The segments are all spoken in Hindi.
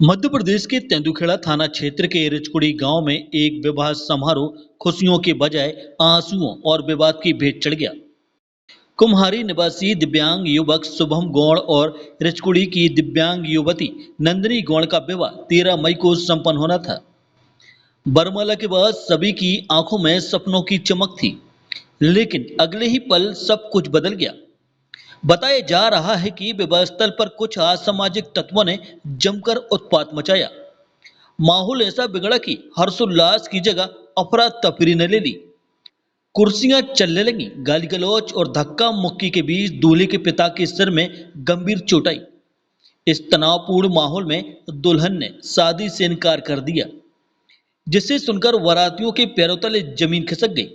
मध्य प्रदेश के तेंदुखेड़ा थाना क्षेत्र के रिचकुड़ी गांव में एक विवाह समारोह खुशियों के बजाय आंसुओं और विवाद की भेंट चढ़ गया। कुम्हारी निवासी दिव्यांग युवक शुभम गौड़ और रिचकुड़ी की दिव्यांग युवती नंदिनी गौड़ का विवाह 13 मई को संपन्न होना था। बरमाला के बाद सभी की आंखों में सपनों की चमक थी, लेकिन अगले ही पल सब कुछ बदल गया। बताया जा रहा है कि विवाह स्थल पर कुछ असामाजिक तत्वों ने जमकर उत्पात मचाया। माहौल ऐसा बिगड़ा कि हर्षोल्लास की जगह अफरा तफरी ने ले ली। कुर्सियां चलने लगी, गाली गलौज और धक्का मुक्की के बीच दूल्हे के पिता के सिर में गंभीर चोट आई। इस तनावपूर्ण माहौल में दुल्हन ने शादी से इनकार कर दिया, जिसे सुनकर बारातियों के पैरों तले जमीन खिसक गई।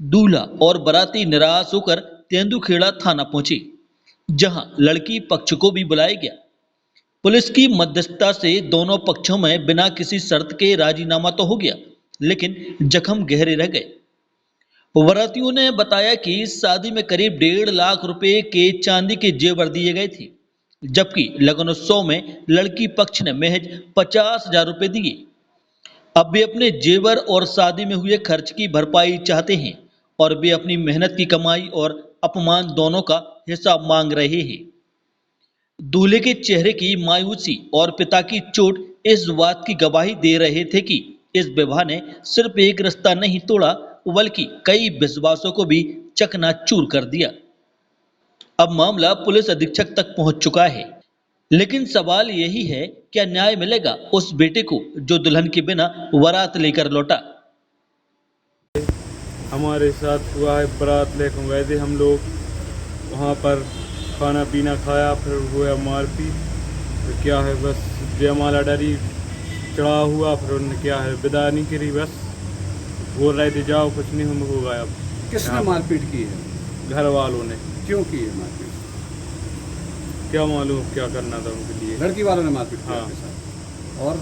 दूल्हा और बाराती निराश होकर तेंदुखेड़ा थाना पहुंचे, जहां लड़की पक्ष को भी बुलाया गया। पुलिस की मध्यस्थता से दोनों पक्षों में बिना किसी शर्त के राजीनामा तो हो गया, लेकिन जख्म गहरे रह गए। बारातियों ने बताया कि शादी में करीब 1.5 लाख रुपए के चांदी के जेवर दिए गए थे, जबकि लगनोत्सव में लड़की पक्ष ने महज 50,000 रुपए दिए। अब वे अपने जेवर और शादी में हुए खर्च की भरपाई चाहते हैं और वे अपनी मेहनत की कमाई और अपमान दोनों का हिसाब मांग रहे हैं। दूल्हे के चेहरे की मायूसी और पिता की चोट इस बात की गवाही दे रहे थे कि इस विवाह ने सिर्फ एक रिश्ता नहीं तोड़ा, बल्कि कई विश्वासों को भी चकनाचूर कर दिया। अब मामला पुलिस अधीक्षक तक पहुंच चुका है, लेकिन सवाल यही है, क्या न्याय मिलेगा उस बेटे को जो दुल्हन के बिना बारात लेकर लौटा। हमारे साथ हुआ है, बारात लेकर गए थे हम लोग, वहाँ पर खाना पीना खाया, फिर हुआ मारपीट। फिर क्या है, बस जयमाला डरी चढ़ा हुआ, फिर उन्होंने क्या है विदा नहीं करी, बस बोल रहे थे जाओ कुछ नहीं हम होगा। अब किसने मारपीट की है? घर वालों ने। क्यों की है मारपीट? क्या मालूम क्या करना था उनके लिए। लड़की वालों ने मारपीट की हाँ। आपके साथ? और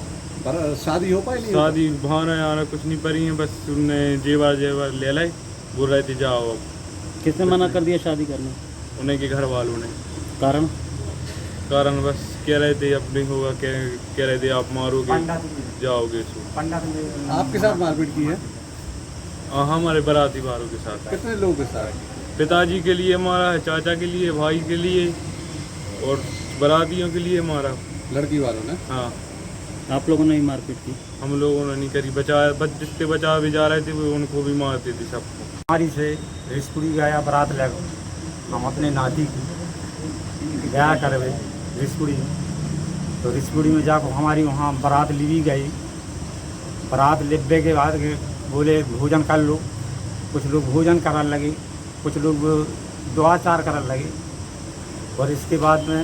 शादी हो पाई नहीं? शादी भाना आना कुछ नहीं पड़ी है, बस उनने जेवर ले लाई, बोल रहे थे जाओ। अब किसने मना कर दिया शादी करने? उन्हें के घर वालों ने। कारण बस कह रहे थे अब नहीं होगा, कह रहे थे आप मारोगे जाओगे। आपके साथ मारपीट की है? हमारे बाराती वालों के साथ। कितने लोगों के साथ? पिताजी के लिए मारा है, चाचा के लिए, भाई के लिए और बारातियों के लिए मारा। लड़की वालों ने? हाँ। आप लोगों ने ही मारपीट की? हम लोगों ने नहीं करी, बचाया जितने बचा भी जा रहे थे वो उनको भी मारते थे सबको। हमारी से रिसपुरी गया बारात ले, हम अपने नाती की गया करवे रिसपुरी, तो रिसपुरी में जाकर हमारी वहाँ बारात ली गई। बारात लिबे के बाद बोले भोजन कर लो, कुछ लोग भोजन करने लगे, कुछ लोग दुआचार करने लगे। और इसके बाद में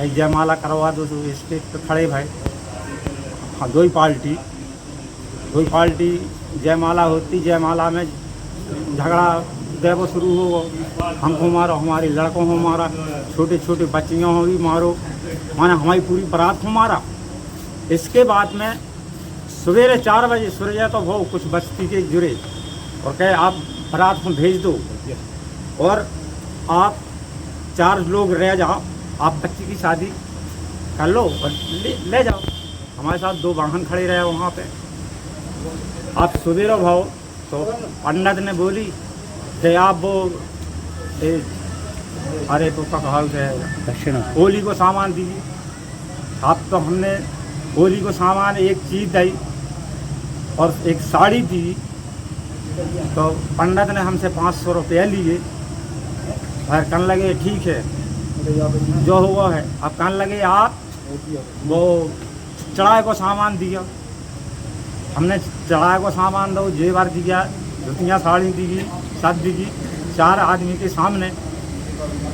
जयमाला करवा दो, तो स्टेज पर खड़े भाई। हाँ, दो ही पार्टी जयमाला होती, जयमाला में झगड़ा देवो शुरू हो, हमको मारो, हमारे लड़कों को मारा, छोटे छोटे बच्चियों को भी मारो, माना हमारी पूरी बारात को मारा। इसके बाद में सवेरे 4 बजे सूर्य तो वो कुछ बस्ती के जुड़े और कहे आप बारात को भेज दो और आप 4 लोग रह जाओ, आप बच्ची की शादी कर लो और ले जाओ। हमारे साथ 2 वाहन खड़े रहे वहाँ पे। आप सवेरे भाओ तो पंडित ने बोली कि आप वो अरे तो कहा दक्षिणा होली को सामान दीजिए। आप तो हमने होली को सामान एक चीज़ दी और एक साड़ी दी, तो पंडित ने हमसे 500 रुपये लिए। फिर कहने लगे ठीक है जो हुआ है। अब कहने लगे आप वो चढ़ाए को सामान दिया। हमने चढ़ाए को सामान दो, जेवर दिया, धुतियाँ साड़ी दी, सब दी 4 आदमी के सामने।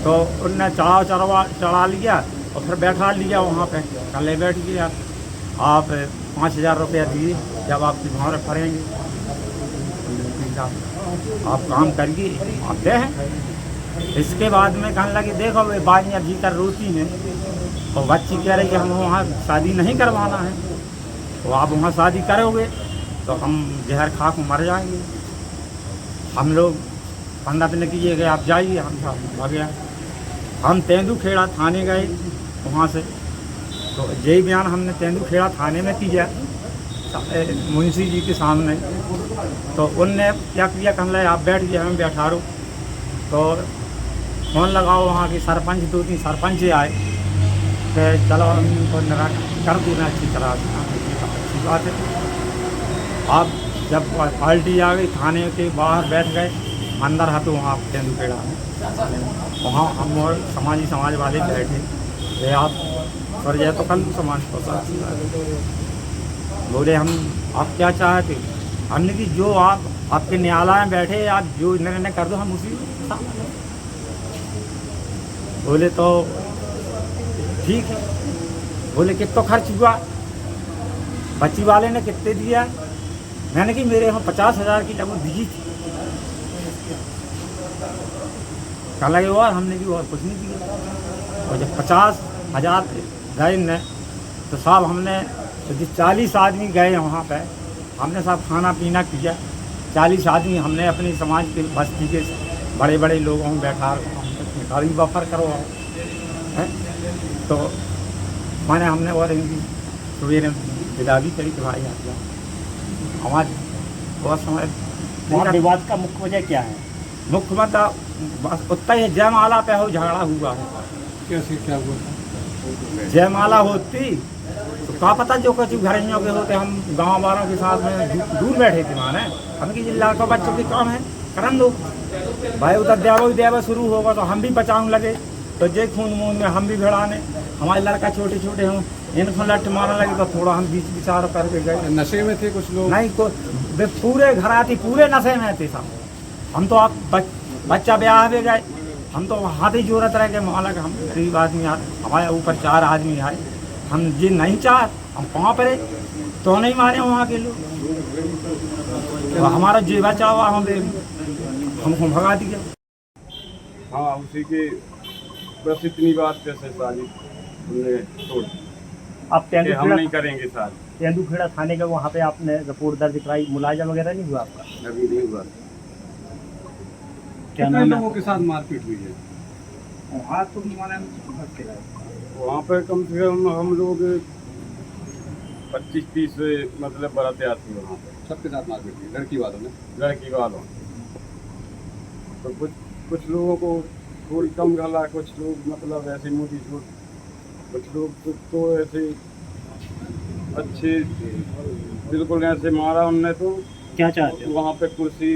तो उनने चढ़ा लिया और फिर बैठा लिया वहाँ पे। कल बैठ गया, आप 5,000 रुपया दिए, जब आपकी भावना करेंगे आप काम करिए, आप दे हैं। इसके बाद में कहने लगे देखो वे बाइयाँ भीतर रोती हैं और बच्ची कह रही कि हम वहाँ शादी नहीं करवाना है, तो आप वहाँ शादी करोगे तो हम जहर खा को मर जाएंगे। हम लोग पंडित ने किए गए आप जाइए, हम भाग गया। हम तेंदुखेड़ा थाने गए, वहाँ से तो यही बयान हमने तेंदुखेड़ा थाने में किया मुंशी जी के सामने। तो उनने क्या किया, कहने लगे आप बैठ गए, हमें बैठा रो। तो फोन लगाओ, वहाँ के सरपंच 2-3 सरपंच आए, तो चलो हम इनको कर देना अच्छी तरह से, अच्छी बात है। आप जब पार्टी आ गई, थाने के बाहर बैठ गए, अंदर हाथों वहाँ तेंदुखेड़ा में, वहाँ हम और समाज वाले बैठे, ये आप सर जाए तो कल समाज को साथ बोले हम आप क्या चाहते। हमने कि जो आप आपके न्यायालय में बैठे, आप जो निर्णय कर दो हम उसी बोले। तो ठीक है। बोले कितना खर्च हुआ, बच्ची वाले ने कितने दिया। मैंने कि मेरे यहाँ 50,000 की लगभग दी थी। कहा लगे और हमने भी और कुछ नहीं दिया। और जब 50,000 गए न, तो साहब हमने तो 40 आदमी गए वहाँ पे, हमने सब खाना पीना किया। 40 आदमी हमने अपनी समाज के बस्ती के बड़े बड़े लोगों को बैठा, गाड़ी बफर करवाओ है। तो मैंने हमने और इनकी सवेरे विदा भी करी कि भाई आप जाओ। हमारे बहुत समय वहाँ विवाद का मुख्य वजह क्या है? मुख्य मुद्दा बस उतना ही जयमाला पे हो झगड़ा हुआ है। कैसे क्या हुआ? जयमाला होती तो क्या पता जो कुछ घरों के होते, हम गांव वालों के साथ में दूर बैठे थे माने, हम कि जिला का बच्चों के काम है करन दो भाई, उधर देवा शुरू होगा तो हम भी बचाऊं लगे। तो जे खून मून में हम भी भिड़ाने, हमारे लड़का छोटे छोटे हों, इनको लठ मारने लगे तो थोड़ा हम बीच विचार करके गए। नशे में थे कुछ लोग? नहीं को पूरे घराती पूरे नशे में थे सब। हम तो आप बच्चा ब्याह में गए, हम तो हाथ ही जरूरत रह गए माला का। हम गरीब आदमी आए, हमारे ऊपर 4 आदमी आए, हम जी नहीं चाह हम कहाँ पड़े तो नहीं मारे वहाँ के लोग। तो हमारा जी बचा हुआ हमको भगा दिया। हाँ, उसी के बस इतनी बात कैसे साली हमने तोड़ दी आप कि हम नहीं करेंगे साली। तेंदुखेड़ा थाने का वहाँ पे आपने रिपोर्ट दर्ज कराई, मुलाजा वगैरह नहीं हुआ आपका? अभी नहीं हुआ। क्या कितने नाम लोगों है? के साथ मारपीट हुई है? वहाँ पर कम से कम हम लोग 25-30 मतलब बराते आती है वहाँ पर, सबके साथ मारपीट हुई लड़की वालों ने? लड़की वालों। तो कुछ लोगों को थोड़ी कम गला, कुछ लोग मतलब ऐसे मोटी छोट, कुछ लोग तो ऐसे अच्छे बिल्कुल ऐसे मारा हमने। तो क्या चाहते हो? वहाँ पे कुर्सी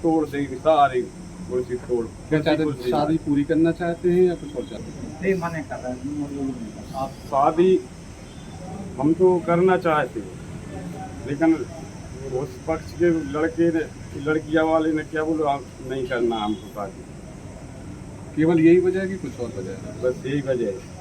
तोड़ दी, सारी कुर्सी तोड़। क्या चाहते हैं? कुर्सी शादी पूरी करना चाहते हैं या कुछ और चाहते हैं? नहीं मने कर रहे हैं आप शादी हम तो करना चाहते, लेकिन उस पक्ष के लड़कियां वाले ने क्या बोला, नहीं करना हमको शादी। केवल यही वजह है कि कुछ और वजह है? बस यही वजह है।